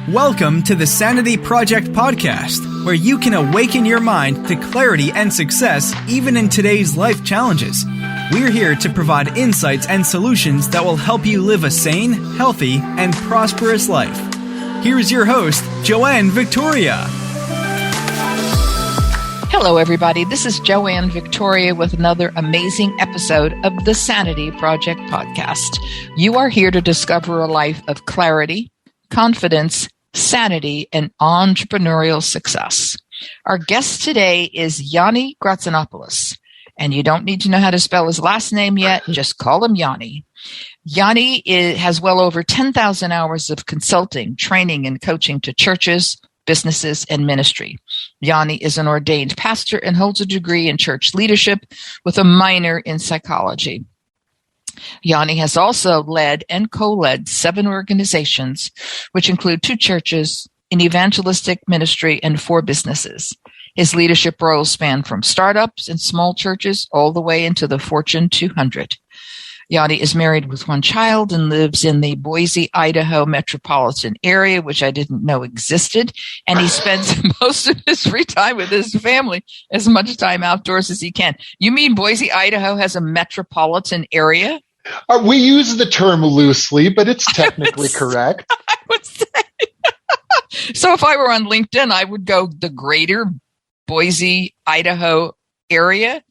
Welcome to the Sanity Project podcast, where you can awaken your mind to clarity and success even in today's life challenges. We're here to provide insights and solutions that will help you live a sane, healthy, and prosperous life. Here's your host, Joanne Victoria. Hello, everybody. This is Joanne Victoria with another amazing episode of the Sanity Project podcast. You are here to discover a life of clarity, confidence, sanity, and entrepreneurial success. Our guest today is Yani Gratsinopouls, and you don't need to know how to spell his last name yet. Just call him Yani. Yani has well over 10,000 hours of consulting, training, and coaching to churches, businesses, and ministry. Yani is an ordained pastor and holds a degree in church leadership with a minor in psychology. Yani has also led and co-led 7 organizations, which include 2 churches, an evangelistic ministry, and 4 businesses. His leadership roles span from startups and small churches all the way into the Fortune 200. Yani is married with 1 child and lives in the Boise, Idaho Metropolitan Area, which I didn't know existed. And he spends most of his free time with his family, as much time outdoors as he can. You mean Boise, Idaho has a metropolitan area? We use the term loosely, but it's technically correct. I would say. So if I were on LinkedIn, I would go the greater Boise, Idaho area.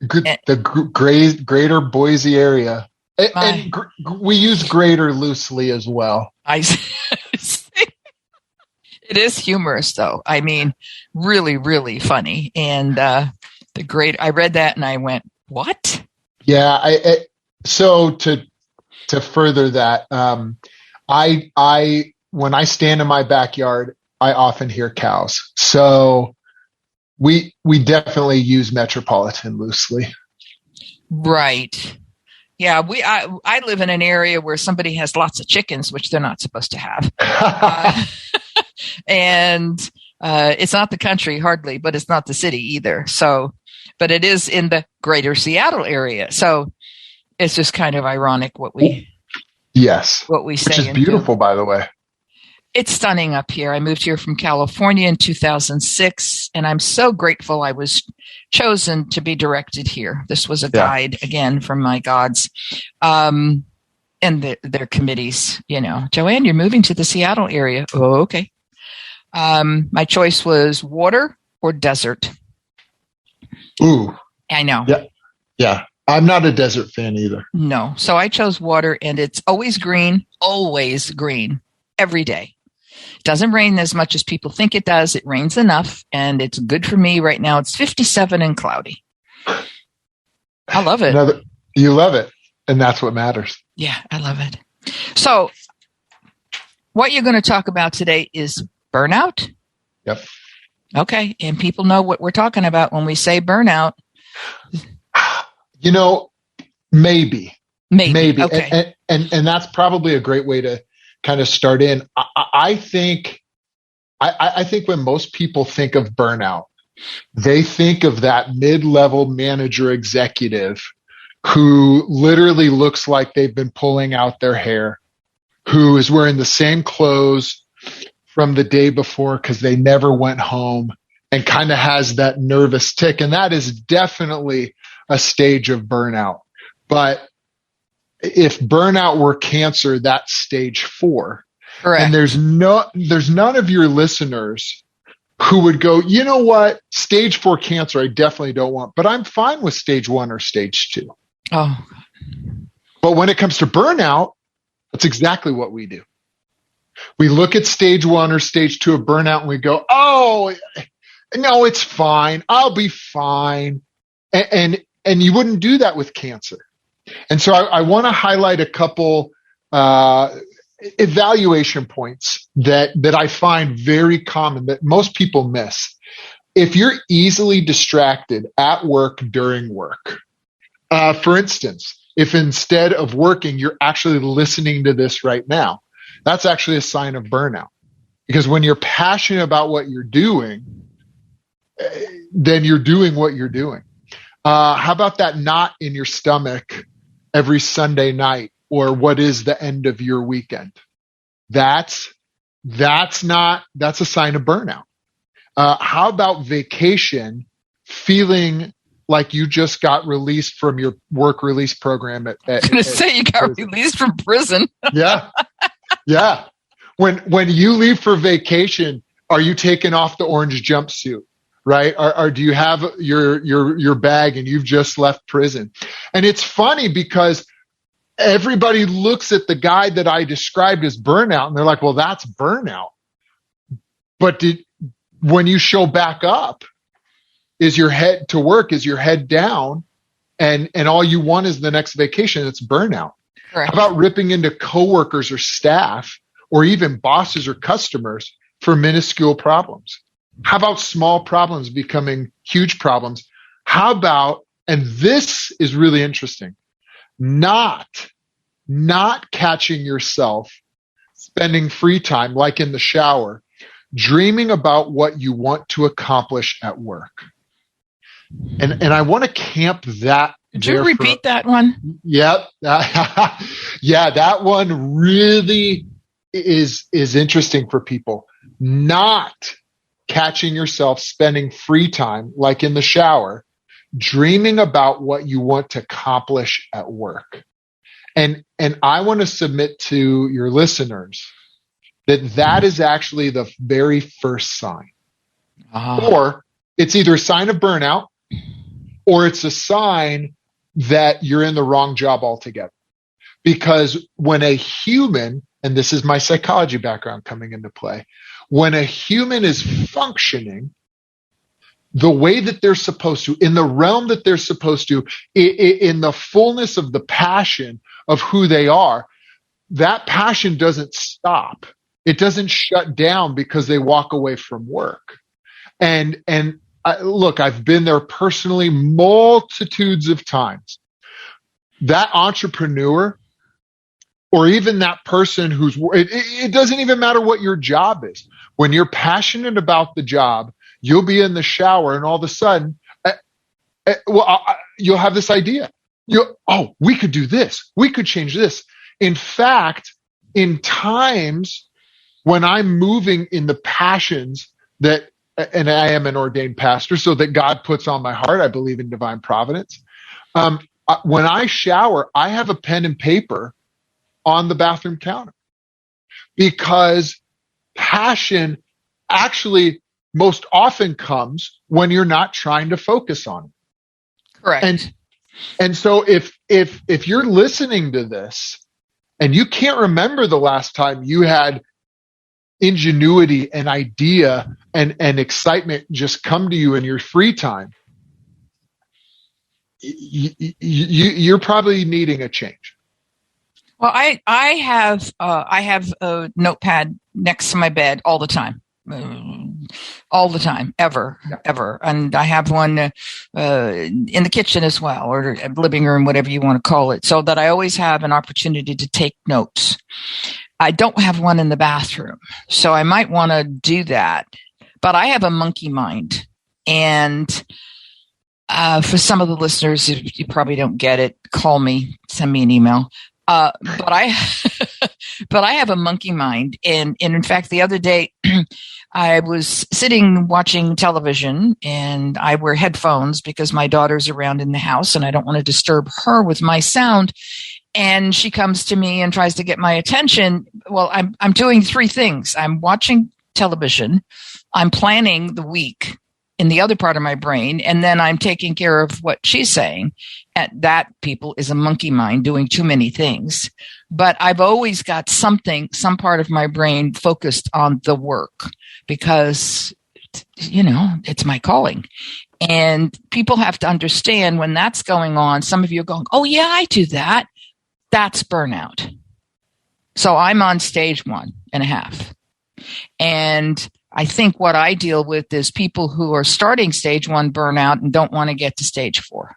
The greater Boise area. And we use greater loosely as well. I see. It is humorous, though. I mean, really, really funny. And I read that and I went, what? Yeah. So to further that, when I stand in my backyard, I often hear cows. So we definitely use metropolitan loosely. Right. Yeah. I live in an area where somebody has lots of chickens, which they're not supposed to have. And it's not the country hardly, but it's not the city either. So, but it is in the greater Seattle area. So it's just kind of ironic what we say. Which is beautiful, by the way. It's stunning up here. I moved here from California in 2006, and I'm so grateful I was chosen to be directed here. This was a guide, again, from my gods and their committees. You know, Joanne, you're moving to the Seattle area. Oh, okay. My choice was water or desert. Ooh. I know. Yeah. I'm not a desert fan either. No. So I chose water, and it's always green, every day. It doesn't rain as much as people think it does. It rains enough, and it's good for me right now. It's 57 and cloudy. I love it. You love it, and that's what matters. Yeah, I love it. So what you're going to talk about today is burnout? Yep. Okay, and people know what we're talking about when we say burnout. You know, maybe. Okay. And that's probably a great way to kind of start in. I think when most people think of burnout, they think of that mid-level manager executive who literally looks like they've been pulling out their hair, who is wearing the same clothes from the day before because they never went home, and kind of has that nervous tick. And that is definitely a stage of burnout. But if burnout were cancer, that's stage 4. Correct. And there's none of your listeners who would go, you know what, stage 4 cancer, I definitely don't want, but I'm fine with stage 1 or stage 2. Oh. But when it comes to burnout, that's exactly what we do. We look at stage 1 or stage 2 of burnout and we go, oh, no, it's fine. I'll be fine. And you wouldn't do that with cancer. And so I want to highlight a couple evaluation points that I find very common that most people miss. If you're easily distracted at work during work, for instance, if instead of working, you're actually listening to this right now, that's actually a sign of burnout. Because when you're passionate about what you're doing, then you're doing what you're doing. How about that knot in your stomach every Sunday night, or what is the end of your weekend? That's that's a sign of burnout. How about vacation, feeling like you just got released from your work release program I was going to say you got released from prison. Yeah. Yeah. When you leave for vacation, are you taking off the orange jumpsuit, right? Or do you have your bag and you've just left prison? And it's funny because everybody looks at the guy that I described as burnout and they're like, well, that's burnout. But when you show back up, is your head down and all you want is the next vacation? It's burnout. Correct. How about ripping into coworkers or staff or even bosses or customers for minuscule problems? How about small problems becoming huge problems? How about, and this is really interesting, not catching yourself spending free time, like in the shower, dreaming about what you want to accomplish at work. And I want to camp that. Did you repeat that one? Yep. Yeah, that one really is interesting for people. Not catching yourself spending free time, like in the shower, dreaming about what you want to accomplish at work. And I want to submit to your listeners that is actually the very first sign. Or it's either a sign of burnout or it's a sign that you're in the wrong job altogether. Because when a human, and this is my psychology background coming into play, when a human is functioning the way that they're supposed to, in the realm that they're supposed to, in the fullness of the passion of who they are, that passion doesn't stop. It doesn't shut down because they walk away from work. And look, I've been there personally multitudes of times. That entrepreneur, or even that person it doesn't even matter what your job is. When you're passionate about the job, you'll be in the shower and all of a sudden, you'll have this idea. We could do this. We could change this. In fact, in times when I'm moving in the passions that, and I am an ordained pastor, so that God puts on my heart, I believe in divine providence. When I shower, I have a pen and paper on the bathroom counter because passion actually most often comes when you're not trying to focus on it. Correct. And so if you're listening to this and you can't remember the last time you had ingenuity and idea and excitement just come to you in your free time, you're probably needing a change. Well, I have a notepad next to my bed all the time. Ever. And I have one in the kitchen as well, or living room, whatever you want to call it, so that I always have an opportunity to take notes. I don't have one in the bathroom, so I might want to do that. But I have a monkey mind. And for some of the listeners, if you probably don't get it, call me, send me an email. But I have a monkey mind. And in fact, the other day, I was sitting watching television and I wear headphones because my daughter's around in the house and I don't want to disturb her with my sound. And she comes to me and tries to get my attention. Well, I'm doing three things. I'm watching television. I'm planning the week in the other part of my brain. And then I'm taking care of what she's saying. And that, people, is a monkey mind doing too many things. But I've always got some part of my brain focused on the work because, it's my calling. And people have to understand when that's going on, some of you are going, oh yeah, I do that. That's burnout. So I'm on stage 1.5. And I think what I deal with is people who are starting stage 1 burnout and don't want to get to stage 4.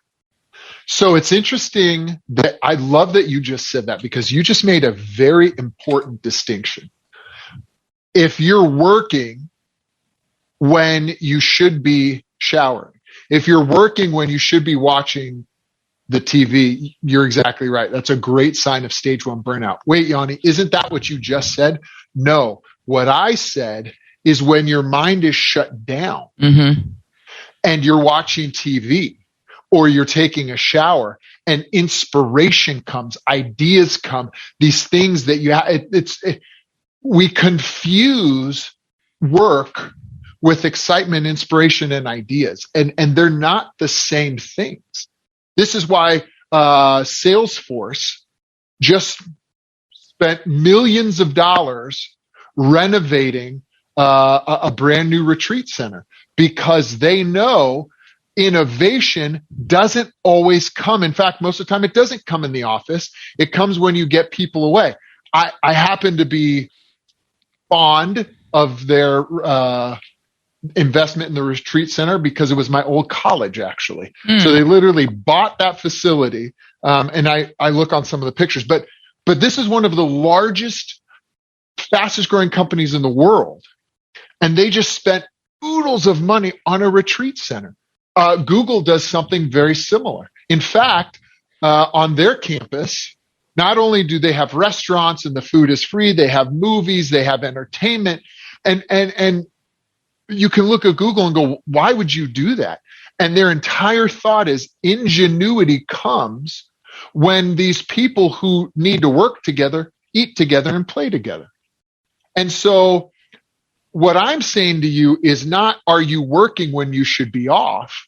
So it's interesting that I love that you just said that because you just made a very important distinction. If you're working when you should be showering, if you're working when you should be watching the TV, you're exactly right. That's a great sign of stage 1 burnout. Wait, Yanni, isn't that what you just said? No, What I said is when your mind is shut down Mm-hmm. and you're watching TV or you're taking a shower and inspiration comes, ideas come, these things that you have, we confuse work with excitement, inspiration, and ideas, and they're not the same things. This is why Salesforce just spent millions of dollars renovating a brand new retreat center, because they know innovation doesn't always come. In fact, most of the time it doesn't come in the office. It comes when you get people away. I happen to be fond of their investment in the retreat center because it was my old college, actually. So they literally bought that facility. And I look on some of the pictures, but this is one of the largest, fastest growing companies in the world. And they just spent oodles of money on a retreat center. Google does something very similar. In fact, on their campus, not only do they have restaurants and the food is free, they have movies, they have entertainment, and you can look at Google and go, why would you do that? And their entire thought is ingenuity comes when these people who need to work together, eat together, and play together. And so what I'm saying to you is not, are you working when you should be off?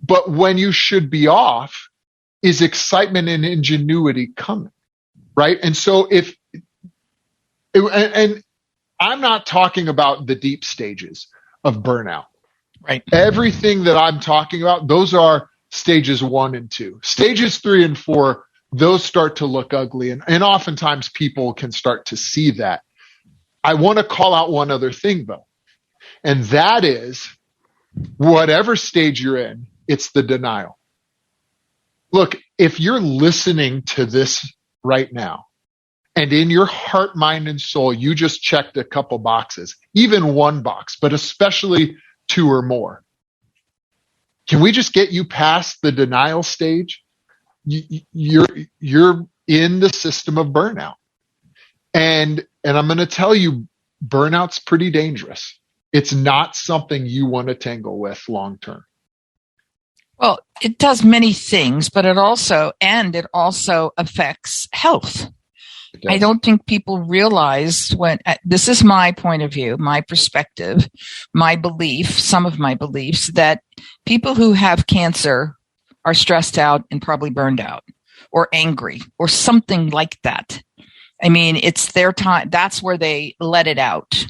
But when you should be off, is excitement and ingenuity coming, right? And so and I'm not talking about the deep stages of burnout. Right. Everything that I'm talking about, those are stages 1 and 2. Stages 3 and 4, those start to look ugly. And oftentimes people can start to see that. I want to call out one other thing, though. And that is, whatever stage you're in, it's the denial. Look, if you're listening to this right now, and in your heart, mind, and soul, you just checked a couple boxes, even one box, but especially 2 or more, can we just get you past the denial stage? You're in the system of burnout. And I'm going to tell you, burnout's pretty dangerous. It's not something you want to tangle with long term. Well, it does many things, but it also affects health. I don't think people realize this is my point of view, my perspective, my belief, some of my beliefs, that people who have cancer are stressed out and probably burned out or angry or something like that. I mean, it's their time. That's where they let it out.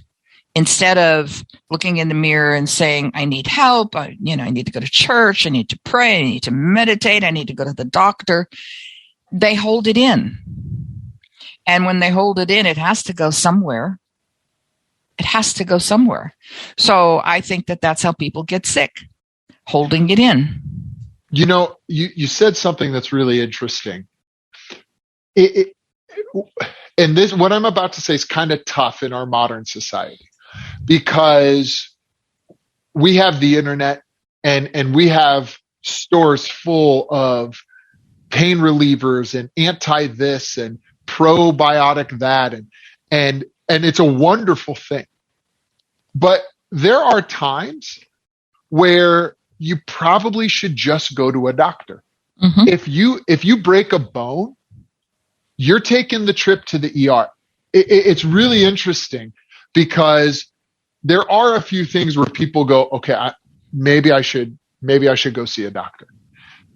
Instead of looking in the mirror and saying, I need help, I need to go to church, I need to pray, I need to meditate, I need to go to the doctor, they hold it in. And when they hold it in, it has to go somewhere. It has to go somewhere. So I think that's how people get sick, holding it in. You said something that's really interesting. And this, what I'm about to say, is kind of tough in our modern society, because we have the internet and we have stores full of pain relievers and anti this and probiotic that, and it's a wonderful thing. But there are times where you probably should just go to a doctor. Mm-hmm. If you break a bone, you're taking the trip to the ER. It's really interesting, because there are a few things where people go, okay, maybe I should go see a doctor.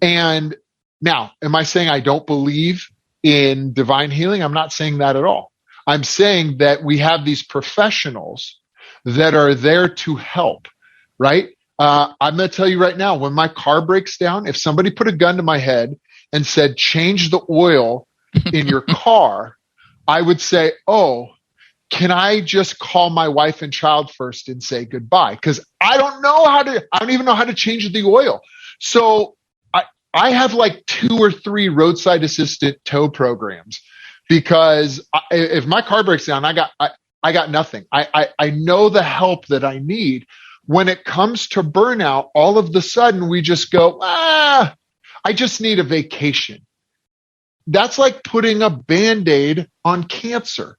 And now, am I saying I don't believe in divine healing? I'm not saying that at all. I'm saying that we have these professionals that are there to help, right? I'm going to tell you right now, when my car breaks down, if somebody put a gun to my head and said, change the oil in your car, I would say, oh, can I just call my wife and child first and say goodbye? Because I don't even know how to change the oil. So I have like 2 or 3 roadside assistant tow programs, because if my car breaks down, I got nothing. I know the help that I need. When it comes to burnout, all of the sudden we just go, I just need a vacation. That's like putting a Band-Aid on cancer.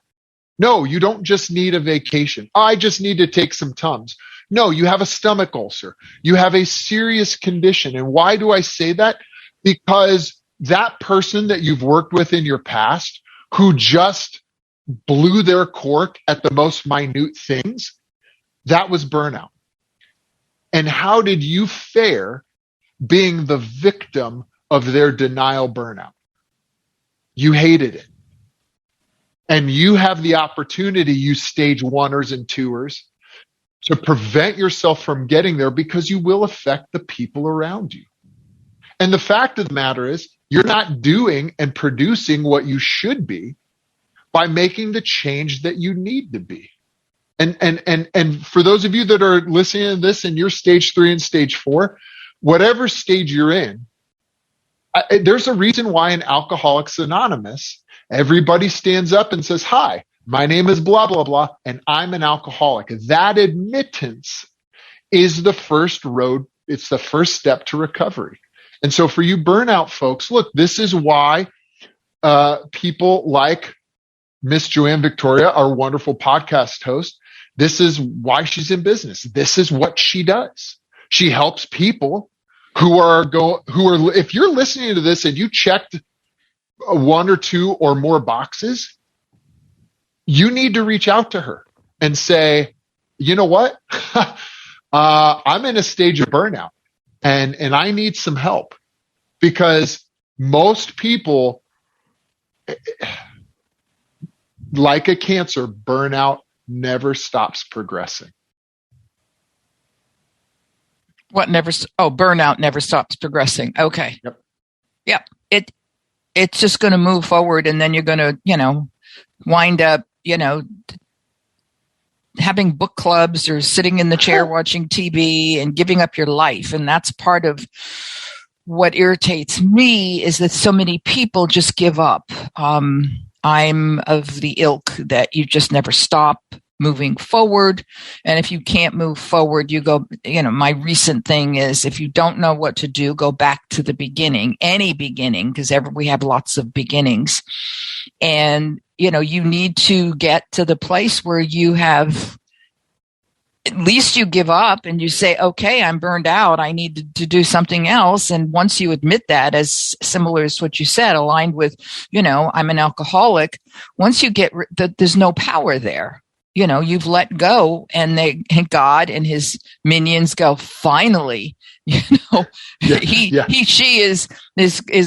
No, you don't just need a vacation. I just need to take some Tums. No, you have a stomach ulcer. You have a serious condition. And why do I say that? Because that person that you've worked with in your past who just blew their cork at the most minute things, that was burnout. And how did you fare being the victim of their denial burnout? You hated it. And you have the opportunity, you stage oneers and twoers, to prevent yourself from getting there because you will affect the people around you. And the fact of the matter is, you're not doing and producing what you should be by making the change that you need to be. And for those of you that are listening to this and you're stage 3 and stage 4, whatever stage you're in, there's a reason why in Alcoholics Anonymous, everybody stands up and says, hi, my name is blah, blah, blah, and I'm an alcoholic. That admittance is the first road. It's the first step to recovery. And so for you burnout folks, look, this is why people like Miss Joanne Victoria, our wonderful podcast host, this is why she's in business. This is what she does. She helps people who are, if you're listening to this and you checked 1 or 2 or more boxes, you need to reach out to her and say, you know what? I'm in a stage of burnout and I need some help, because most people, like a cancer, burnout never stops progressing. Burnout never stops progressing. Okay. Yep. It's just going to move forward, and then you're going to, wind up, having book clubs or sitting in the chair watching TV and giving up your life. And that's part of what irritates me, is that so many people just give up. I'm of the ilk that you just never stop moving forward. And if you can't move forward, you go, my recent thing is, if you don't know what to do, go back to the beginning, any beginning, because we have lots of beginnings. And, you need to get to the place where you have, at least you give up and you say, okay, I'm burned out. I need to do something else. And once you admit that, as similar as what you said, aligned with, I'm an alcoholic, once you get there's no power there. You've let go, and God and his minions go, finally, she is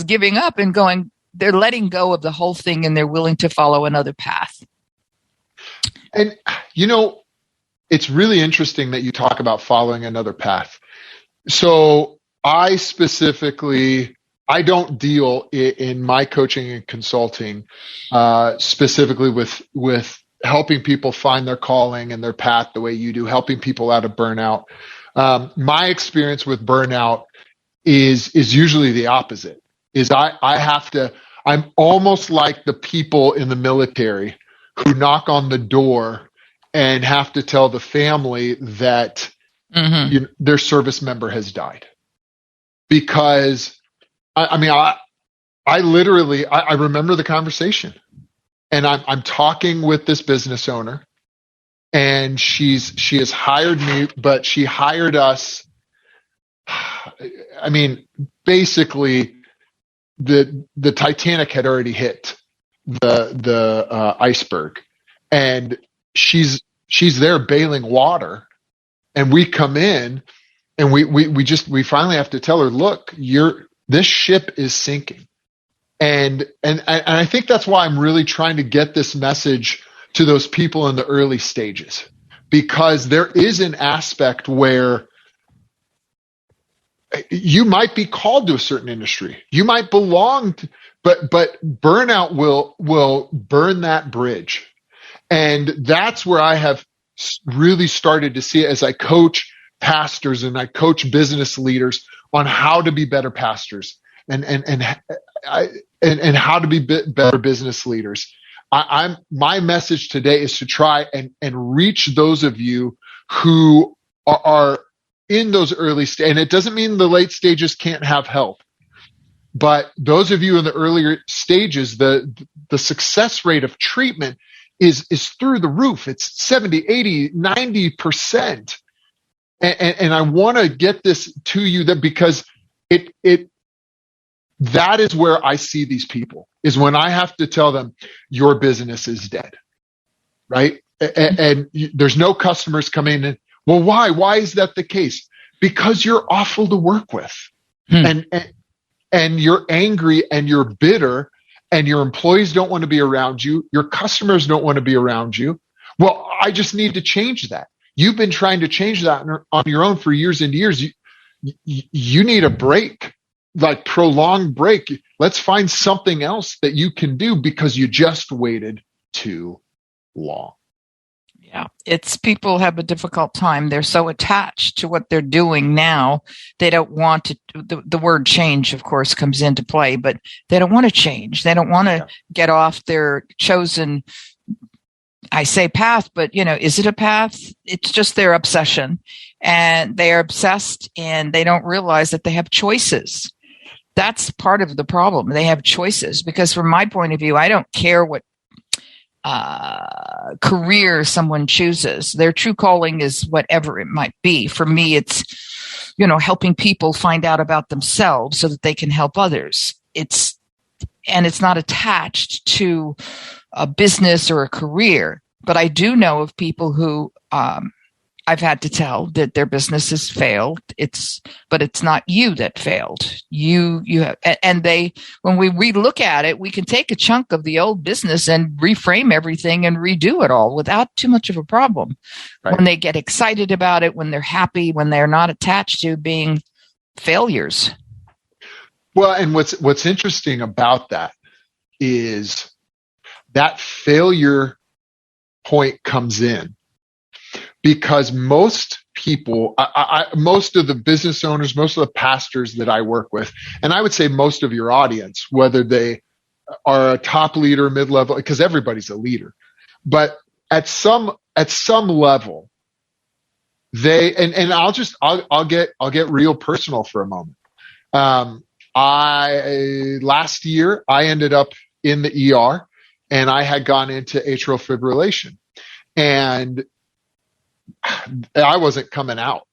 giving up and going, they're letting go of the whole thing, and they're willing to follow another path. And, it's really interesting that you talk about following another path. So I don't deal in my coaching and consulting, specifically with helping people find their calling and their path the way you do, helping people out of burnout. My experience with burnout is usually the opposite. I'm almost like the people in the military who knock on the door and have to tell the family that their service member has died. Because I remember the conversation. And I'm talking with this business owner, and she has hired me, but she hired us. Basically, the Titanic had already hit the iceberg, and she's there bailing water, and we come in, and we finally have to tell her, look, this ship is sinking. And I think that's why I'm really trying to get this message to those people in the early stages, because there is an aspect where you might be called to a certain industry. You might belong to, but burnout will burn that bridge. And that's where I have really started to see it as I coach pastors and I coach business leaders on how to be better pastors and how to be better business leaders. My message today is to try and reach those of you who are in those early stages. And it doesn't mean the late stages can't have help, but those of you in the earlier stages, the success rate of treatment is through the roof. It's 70, 80, 90%. And I want to get this to you that because that is where I see these people, is when I have to tell them your business is dead, right? And there's no customers coming in. Well, why? Why is that the case? Because you're awful to work with. And you're angry and you're bitter and your employees don't want to be around you. Your customers don't want to be around you. Well, I just need to change that. You've been trying to change that on your own for years and years. You need a break, like prolonged break. Let's find something else that you can do because you just waited too long. Yeah, it's people have a difficult time. They're so attached to what they're doing now. They don't want to, the word change, of course, comes into play, but they don't want to change. They don't want to get off their chosen, I say path, but is it a path? It's just their obsession, and they are obsessed and they don't realize that they have choices. That's part of the problem. They have choices because from my point of view, I don't care what career someone chooses. Their true calling is whatever it might be. For me, it's, helping people find out about themselves so that they can help others. It's not attached to a business or a career. But I do know of people who I've had to tell that their business has failed. But it's not you that failed. You have, and when we relook at it, we can take a chunk of the old business and reframe everything and redo it all without too much of a problem. Right. When they get excited about it, when they're happy, when they're not attached to being failures. Well, and what's interesting about that is that failure point comes in. Because most people, most of the business owners, most of the pastors that I work with, and I would say most of your audience, whether they are a top leader, mid-level, because everybody's a leader, but at some level, they and I'll get real personal for a moment. Last year I ended up in the ER, and I had gone into atrial fibrillation, and I wasn't coming out,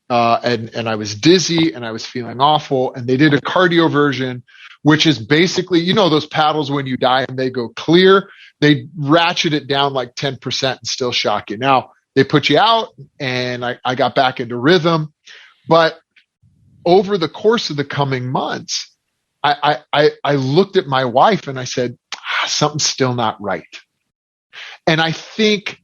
and I was dizzy and I was feeling awful. And they did a cardioversion, which is basically, those paddles when you die and they go clear, they ratchet it down like 10% and still shock you. Now they put you out, and I got back into rhythm. But over the course of the coming months, I looked at my wife and I said, something's still not right. And I think,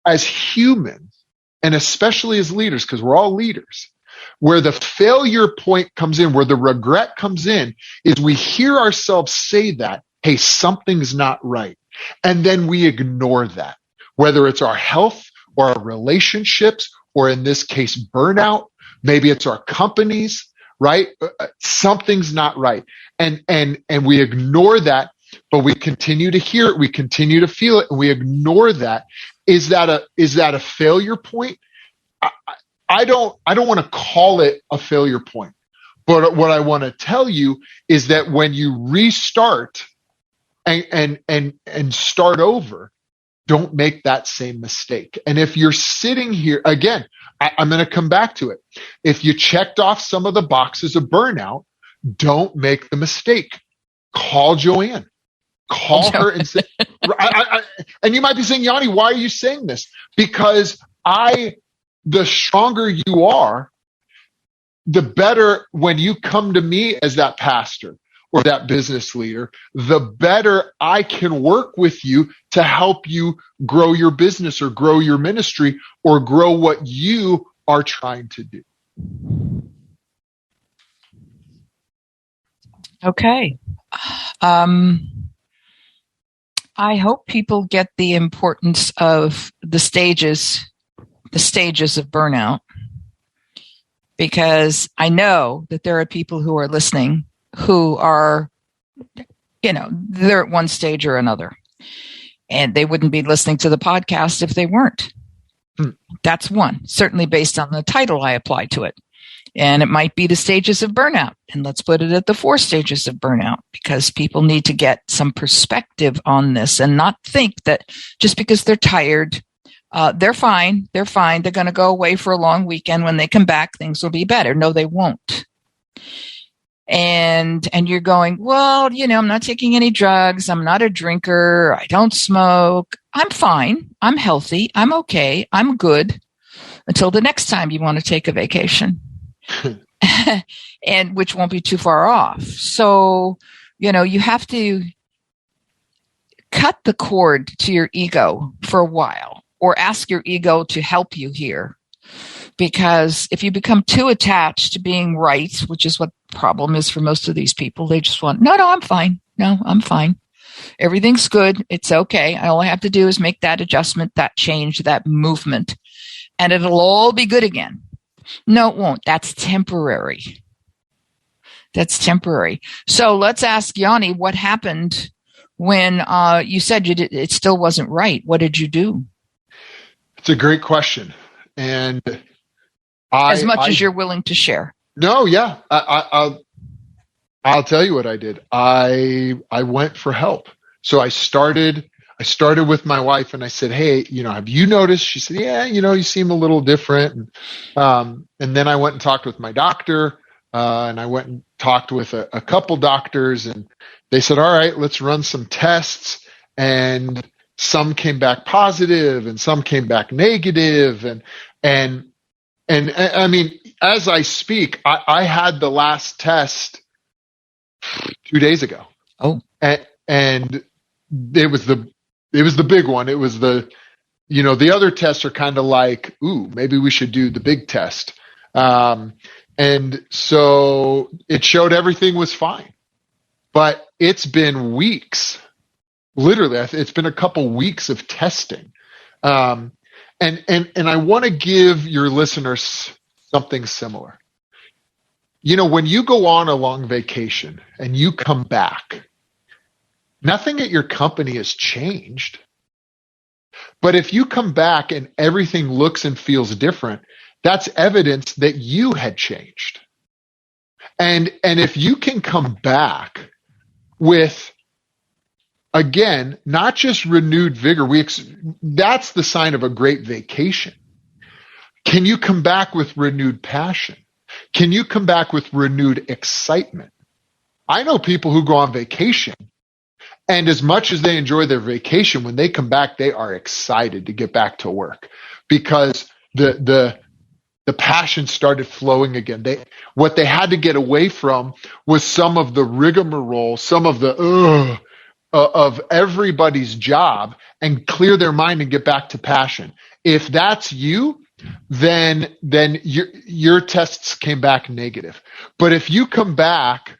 as humans, and especially as leaders, because we're all leaders, where the failure point comes in, where the regret comes in, is we hear ourselves say that, hey, something's not right. And then we ignore that, whether it's our health or our relationships, or in this case, burnout. Maybe it's our companies, right? Something's not right. And we ignore that, but we continue to hear it. We continue to feel it, and we ignore that. Is that a failure point? I don't want to call it a failure point, but what I want to tell you is that when you restart and start over, don't make that same mistake. And if you're sitting here again, I'm going to come back to it. If you checked off some of the boxes of burnout, don't make the mistake. Call Joanne. Call her and say, and you might be saying, Yani, why are you saying this? Because the stronger you are, the better when you come to me as that pastor or that business leader, the better I can work with you to help you grow your business or grow your ministry or grow what you are trying to do. Okay. I hope people get the importance of the stages of burnout, because I know that there are people who are listening who are, they're at one stage or another, and they wouldn't be listening to the podcast if they weren't. That's one, certainly based on the title I apply to it. And it might be the stages of burnout. And let's put it at the 4 stages of burnout, because people need to get some perspective on this and not think that just because they're tired, they're fine. They're fine. They're going to go away for a long weekend. When they come back, things will be better. No, they won't. And you're going, well, I'm not taking any drugs. I'm not a drinker. I don't smoke. I'm fine. I'm healthy. I'm okay. I'm good until the next time you want to take a vacation. And which won't be too far off. So, you have to cut the cord to your ego for a while, or ask your ego to help you here. Because if you become too attached to being right, which is what the problem is for most of these people, they just want, no, I'm fine. No, I'm fine. Everything's good. It's okay. All I have to do is make that adjustment, that change, that movement, and it'll all be good again. No, it won't. That's temporary. That's temporary. So let's ask Yani, what happened when you said it still wasn't right? What did you do? It's a great question. And as much as you're willing to share. No, yeah. I'll tell you what I did. I went for help. So I started with my wife, and I said, hey, have you noticed? She said, yeah, you seem a little different. And then I went and talked with my doctor, and I went and talked with a couple doctors, and they said, all right, let's run some tests. And some came back positive and some came back negative. And I mean, as I speak, I had the last test 2 days ago. Oh, and it was the big one. It was the other tests are kind of like, ooh, maybe we should do the big test. And so it showed everything was fine, but it's been weeks, literally. It's been a couple weeks of testing. And I want to give your listeners something similar. When you go on a long vacation and you come back, nothing at your company has changed. But if you come back and everything looks and feels different, that's evidence that you had changed. And if you can come back with, again, not just renewed vigor, that's the sign of a great vacation. Can you come back with renewed passion? Can you come back with renewed excitement? I know people who go on vacation, and as much as they enjoy their vacation, when they come back, they are excited to get back to work because the passion started flowing again. What they had to get away from was some of the rigmarole, some of the of everybody's job, and clear their mind and get back to passion. If that's you, then your tests came back negative. But if you come back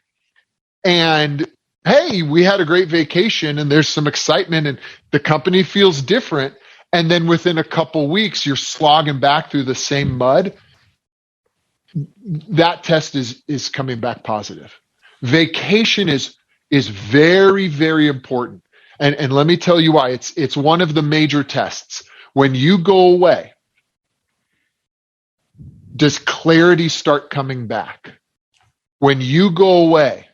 and, hey, we had a great vacation and there's some excitement and the company feels different, and then within a couple weeks you're slogging back through the same mud, that test is coming back positive. Vacation is very, very important. And let me tell you why. It's one of the major tests. When you go away, does clarity start coming back? When you go away,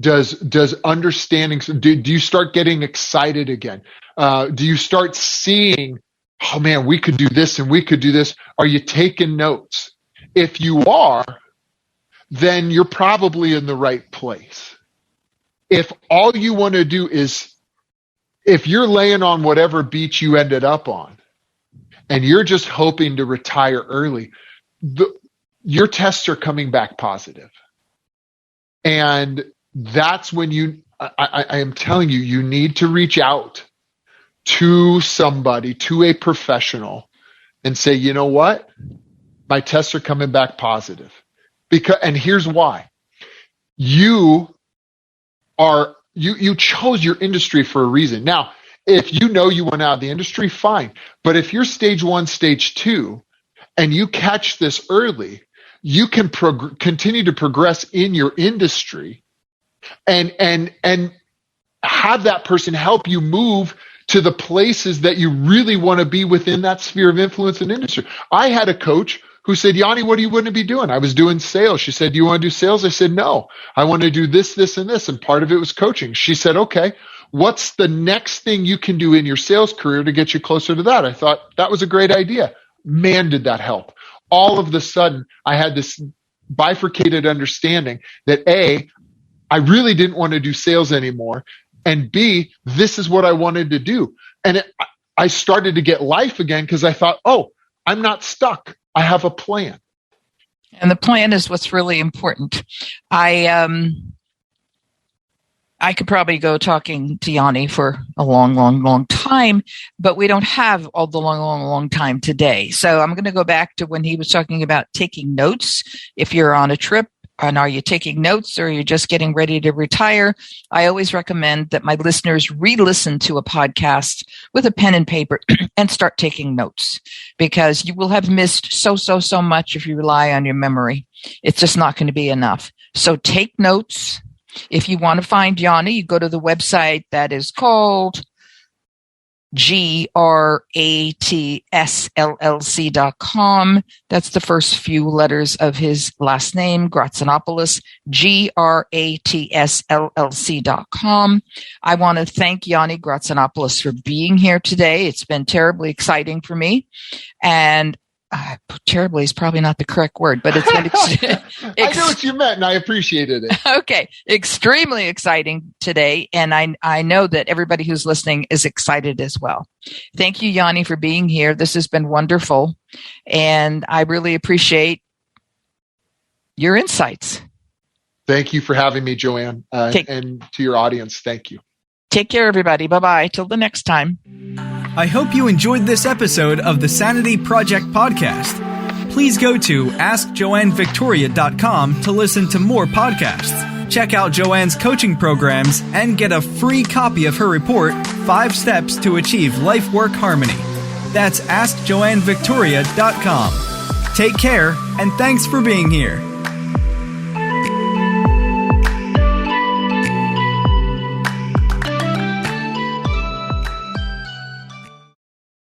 does understanding, do you start getting excited again? Do you start seeing, oh man, we could do this and we could do this? Are you taking notes? If you are, then you're probably in the right place. If all you want to do is, if you're laying on whatever beach you ended up on and you're just hoping to retire early, your tests are coming back positive. And that's when I am telling you, you need to reach out to somebody, to a professional, and say, you know what? My tests are coming back positive. And here's why. You chose your industry for a reason. Now, if you know you went out of the industry, fine. But if you're stage 1, stage 2, and you catch this early, you can continue to progress in your industry and have that person help you move to the places that you really want to be within that sphere of influence and industry. I had a coach who said, Yanni, what do you want to be doing? I was doing sales. She said, do you want to do sales? I said, no, I want to do this, this, and this. And part of it was coaching. She said, okay, what's the next thing you can do in your sales career to get you closer to that? I thought that was a great idea. Man, did that help. All of a sudden, I had this bifurcated understanding that A, I really didn't want to do sales anymore. And B, this is what I wanted to do. And I started to get life again because I thought, oh, I'm not stuck. I have a plan. And the plan is what's really important. I could probably go talking to Yanni for a long, long, long time, but we don't have all the long, long, long time today. So I'm going to go back to when he was talking about taking notes. If you're on a trip, and are you taking notes or are you just getting ready to retire? I always recommend that my listeners re-listen to a podcast with a pen and paper and start taking notes, because you will have missed so much if you rely on your memory. It's just not going to be enough. So take notes. If you want to find Yanni, you go to the website that is called GRATSLLC.com. That's the first few letters of his last name, Gratsinopouls, GRATSLLC.com. I want to thank Yanni Gratsinopouls for being here today. It's been terribly exciting for me. And terribly is probably not the correct word, but it's been I know what you meant, and I appreciated it. Okay. Extremely exciting today. And I know that everybody who's listening is excited as well. Thank you, Yanni, for being here. This has been wonderful. And I really appreciate your insights. Thank you for having me, Joanne. And to your audience, thank you. Take care, everybody. Bye-bye. Till the next time. I hope you enjoyed this episode of the Sanity Project podcast. Please go to AskJoanneVictoria.com to listen to more podcasts. Check out Joanne's coaching programs and get a free copy of her report, 5 Steps to Achieve Life-Work Harmony. That's AskJoanneVictoria.com. Take care, and thanks for being here.